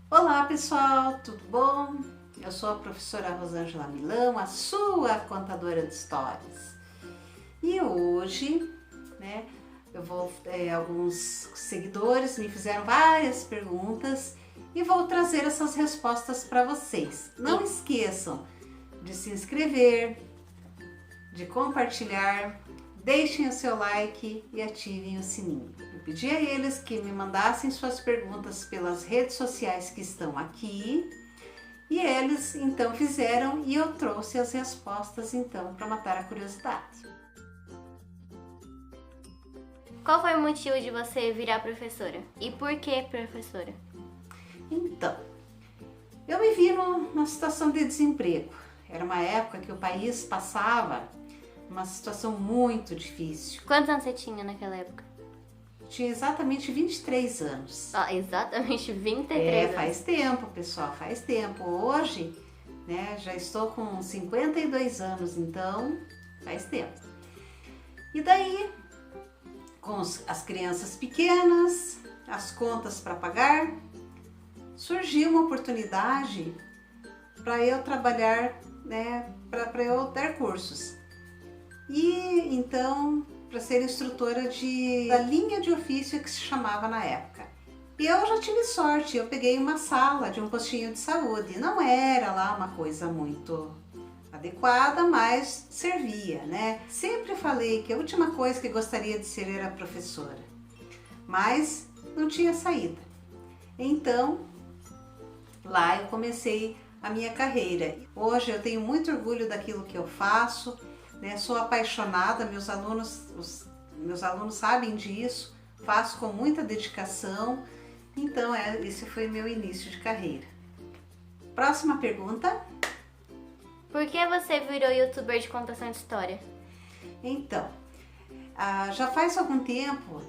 Olá pessoal, tudo bom? Eu sou a professora Rosângela Milão, a sua contadora de histórias. E hoje, alguns seguidores me fizeram várias perguntas e vou trazer essas respostas para vocês. Não esqueçam de se inscrever, de compartilhar, deixem o seu like e ativem o sininho. Eu pedi a eles que me mandassem suas perguntas pelas redes sociais que estão aqui e eles então fizeram e eu trouxe as respostas então para matar a curiosidade. Qual foi o motivo de você virar professora? E por que professora? Então, eu me vi numa situação de desemprego. Era uma época que o país passava uma situação muito difícil. Quantos anos você tinha naquela época? Tinha exatamente 23 anos. Exatamente 23 anos. Faz tempo, pessoal, faz tempo. Hoje, já estou com 52 anos, então faz tempo. E daí, com as crianças pequenas, as contas para pagar, surgiu uma oportunidade para eu trabalhar, para eu dar cursos. E então, para ser instrutora da linha de ofício que se chamava na época. E eu já tive sorte, eu peguei uma sala de um postinho de saúde. Não era lá uma coisa muito adequada, mas servia, né? Sempre falei que a última coisa que gostaria de ser era professora, mas não tinha saída. Então, lá eu comecei a minha carreira. Hoje eu tenho muito orgulho daquilo que eu faço. Sou apaixonada, meus alunos sabem disso, faço com muita dedicação, então esse foi meu início de carreira. Próxima pergunta. Por que você virou youtuber de contação de história? Então, já faz algum tempo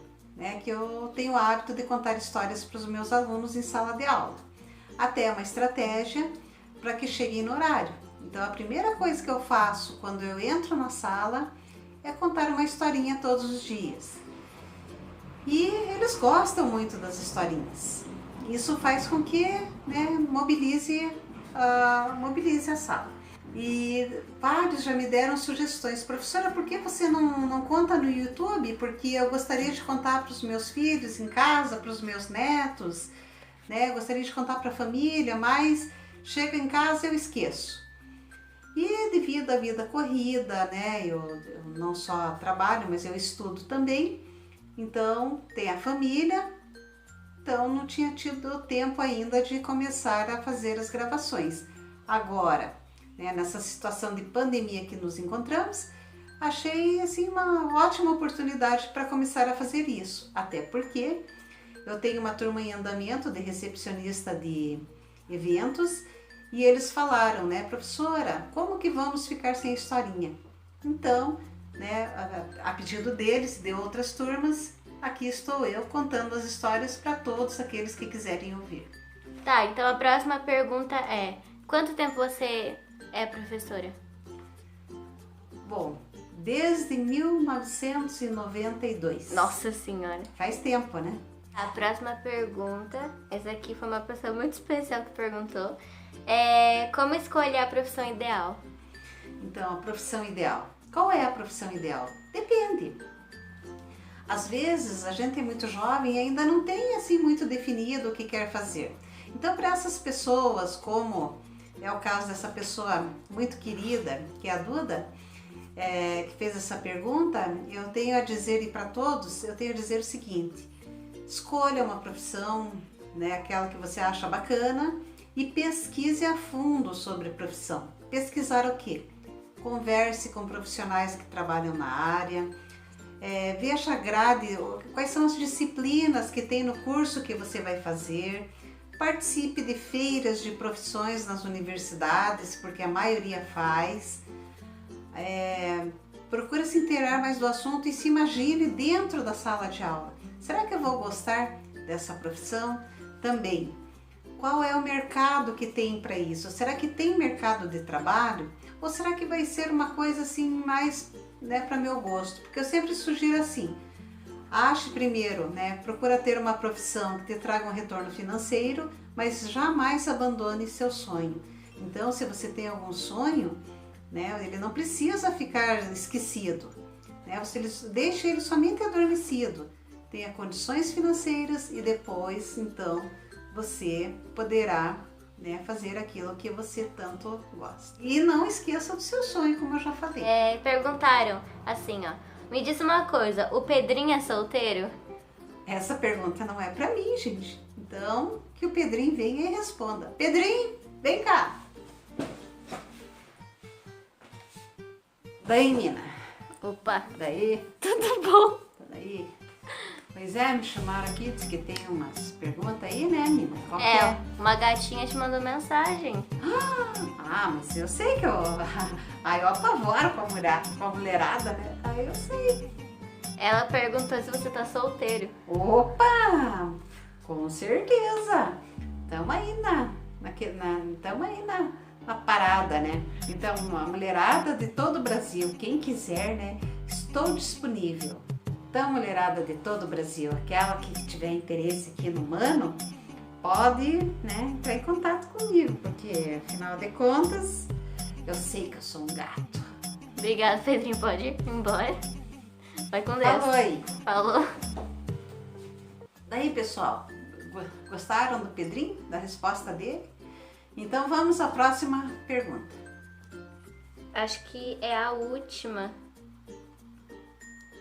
que eu tenho o hábito de contar histórias para os meus alunos em sala de aula. Até uma estratégia para que cheguem no horário. Então a primeira coisa que eu faço quando eu entro na sala é contar uma historinha todos os dias. E eles gostam muito das historinhas. Isso faz com que mobilize a sala. E vários já me deram sugestões. Professora, por que você não conta no YouTube? Porque eu gostaria de contar para os meus filhos em casa, para os meus netos, gostaria de contar para a família, mas chega em casa eu esqueço. E devido à vida corrida, eu não só trabalho, mas eu estudo também, então tem a família, então não tinha tido tempo ainda de começar a fazer as gravações. Agora, nessa situação de pandemia que nos encontramos, achei assim uma ótima oportunidade para começar a fazer isso, até porque eu tenho uma turma em andamento de recepcionista de eventos. E eles falaram, professora, como que vamos ficar sem historinha? Então, a pedido deles, de outras turmas, aqui estou eu contando as histórias para todos aqueles que quiserem ouvir. Tá, então a próxima pergunta é: quanto tempo você é professora? Bom, desde 1992. Nossa Senhora! Faz tempo, né? A próxima pergunta, essa aqui foi uma pessoa muito especial que perguntou. Como escolher a profissão ideal? Então, a profissão ideal. Qual é a profissão ideal? Depende. Às vezes, a gente é muito jovem e ainda não tem assim muito definido o que quer fazer. Então, para essas pessoas, como é o caso dessa pessoa muito querida, que é a Duda, que fez essa pergunta, eu tenho a dizer, e para todos, eu tenho a dizer o seguinte: escolha uma profissão, aquela que você acha bacana, e pesquise a fundo sobre a profissão. Pesquisar o quê? Converse com profissionais que trabalham na área, veja a grade, quais são as disciplinas que tem no curso que você vai fazer, participe de feiras de profissões nas universidades, porque a maioria faz, procure se inteirar mais do assunto e se imagine dentro da sala de aula. Será que eu vou gostar dessa profissão? Também, qual é o mercado que tem para isso? Será que tem mercado de trabalho? Ou será que vai ser uma coisa assim mais para meu gosto? Porque eu sempre sugiro assim, ache primeiro, né? Procura ter uma profissão que te traga um retorno financeiro, mas jamais abandone seu sonho. Então, se você tem algum sonho, né? Ele não precisa ficar esquecido, né? Você deixa ele somente adormecido. Tenha condições financeiras e depois, então, você poderá, né, fazer aquilo que você tanto gosta. E não esqueça do seu sonho, como eu já falei. Perguntaram assim, ó. Me diz uma coisa, o Pedrinho é solteiro? Essa pergunta não é pra mim, gente. Então, que o Pedrinho venha e responda. Pedrinho, vem cá. Daí, Nina. Opa, Daí. tudo bom? Daí. Pois é, me chamaram aqui, diz que tem umas perguntas aí, né, Nina? Qual que é? Uma gatinha te mandou mensagem. Ah, mas eu sei que eu... Aí eu apavoro com a mulherada, né? Aí eu sei. Ela perguntou se você tá solteiro. Opa! Com certeza! Tamo aí na parada, né? Então, a mulherada de todo o Brasil, quem quiser, né? Estou disponível. Então, mulherada de todo o Brasil, aquela que tiver interesse aqui no Mano, pode, né, entrar em contato comigo, porque, afinal de contas, eu sei que eu sou um gato. Obrigada, Pedrinho. Pode ir embora. Vai com Deus. Falou aí. Falou. Daí, pessoal, gostaram do Pedrinho, da resposta dele? Então, vamos à próxima pergunta. Acho que é a última.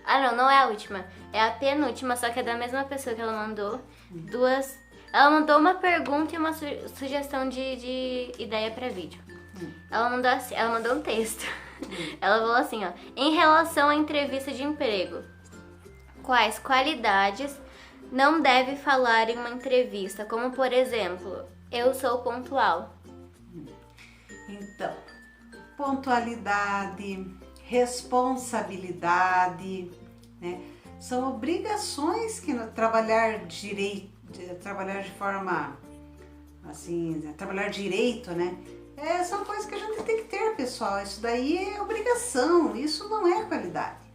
Ah, não é a última. É a penúltima, só que é da mesma pessoa que ela mandou. Ela mandou uma pergunta e uma sugestão de ideia para vídeo. Ela mandou um texto. Ela falou assim, ó. Em relação à entrevista de emprego, quais qualidades não deve falar em uma entrevista? Como, por exemplo, eu sou pontual. Então, pontualidade, responsabilidade, né? São obrigações que trabalhar direito, trabalhar de forma assim, trabalhar direito, né? São coisas que a gente tem que ter, pessoal. Isso daí é obrigação, isso não é qualidade.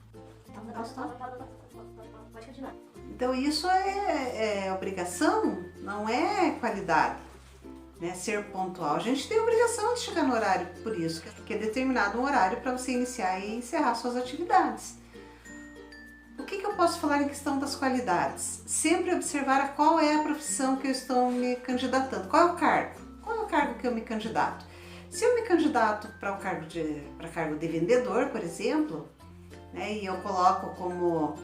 Pode continuar. Então isso é obrigação, não é qualidade. Né, ser pontual. A gente tem a obrigação de chegar no horário, por isso, que é determinado um horário para você iniciar e encerrar suas atividades. O que eu posso falar em questão das qualidades? Sempre observar qual é a profissão que eu estou me candidatando. Qual é o cargo? Qual é o cargo que eu me candidato? Se eu me candidato para cargo de vendedor, por exemplo, né, e eu coloco como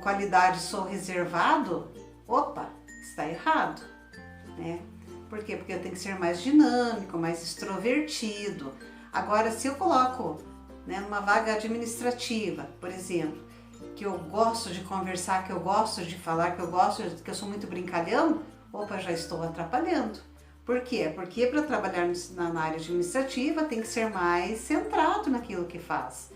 qualidade sou reservado, opa, está errado, né? Por quê? Porque eu tenho que ser mais dinâmico, mais extrovertido. Agora, se eu coloco, né, numa vaga administrativa, por exemplo, que eu gosto de conversar, que eu gosto de falar, que eu sou muito brincalhão, opa, já estou atrapalhando. Por quê? Porque para trabalhar na área administrativa tem que ser mais centrado naquilo que faz.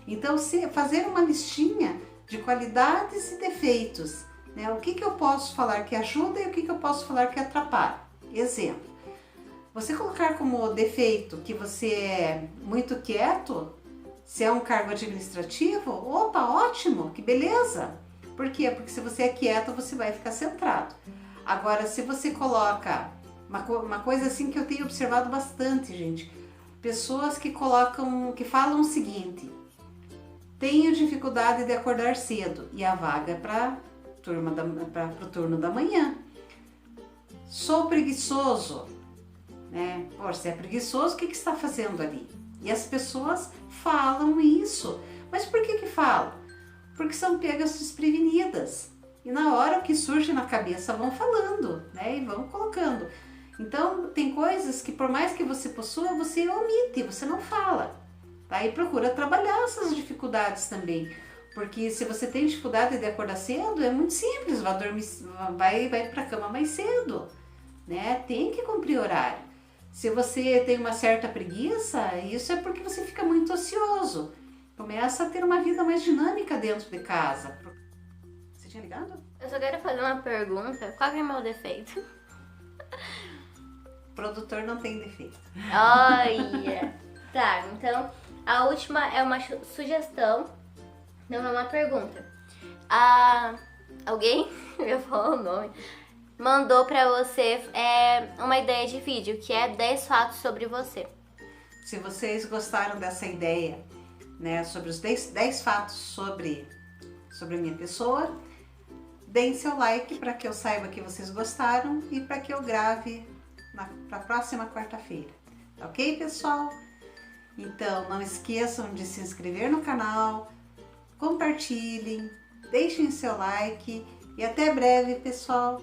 Então, fazer uma listinha de qualidades e defeitos, né? O que eu posso falar que ajuda e o que eu posso falar que atrapalha. Exemplo, você colocar como defeito que você é muito quieto, se é um cargo administrativo, opa, ótimo, que beleza. Por quê? Porque se você é quieto, você vai ficar centrado. Agora, se você coloca uma coisa assim que eu tenho observado bastante, gente, pessoas que falam o seguinte: tenho dificuldade de acordar cedo e a vaga é para o turno da manhã. Sou preguiçoso, né? Pô, se é preguiçoso, o que está fazendo ali? E as pessoas falam isso. Mas por que falam? Porque são pegas desprevenidas. E na hora que surge na cabeça vão falando, né? E vão colocando. Então, tem coisas que por mais que você possua, você omite, você não fala. Tá? E procura trabalhar essas dificuldades também. Porque se você tem dificuldade de acordar cedo, é muito simples, vai para a cama mais cedo. Né? Tem que cumprir horário. Se você tem uma certa preguiça, isso é porque você fica muito ocioso. Começa a ter uma vida mais dinâmica dentro de casa. Você tinha ligado? Eu só quero fazer uma pergunta. Qual que é o meu defeito? O produtor não tem defeito. Olha! Tá, então a última é uma sugestão, não é uma pergunta. alguém, eu ia falar o nome, mandou pra você uma ideia de vídeo, que é 10 fatos sobre você. Se vocês gostaram dessa ideia, né, sobre os 10 fatos sobre a minha pessoa, deem seu like para que eu saiba que vocês gostaram e para que eu grave para a próxima quarta-feira. Ok, pessoal? Então, não esqueçam de se inscrever no canal, compartilhem, deixem seu like e até breve, pessoal!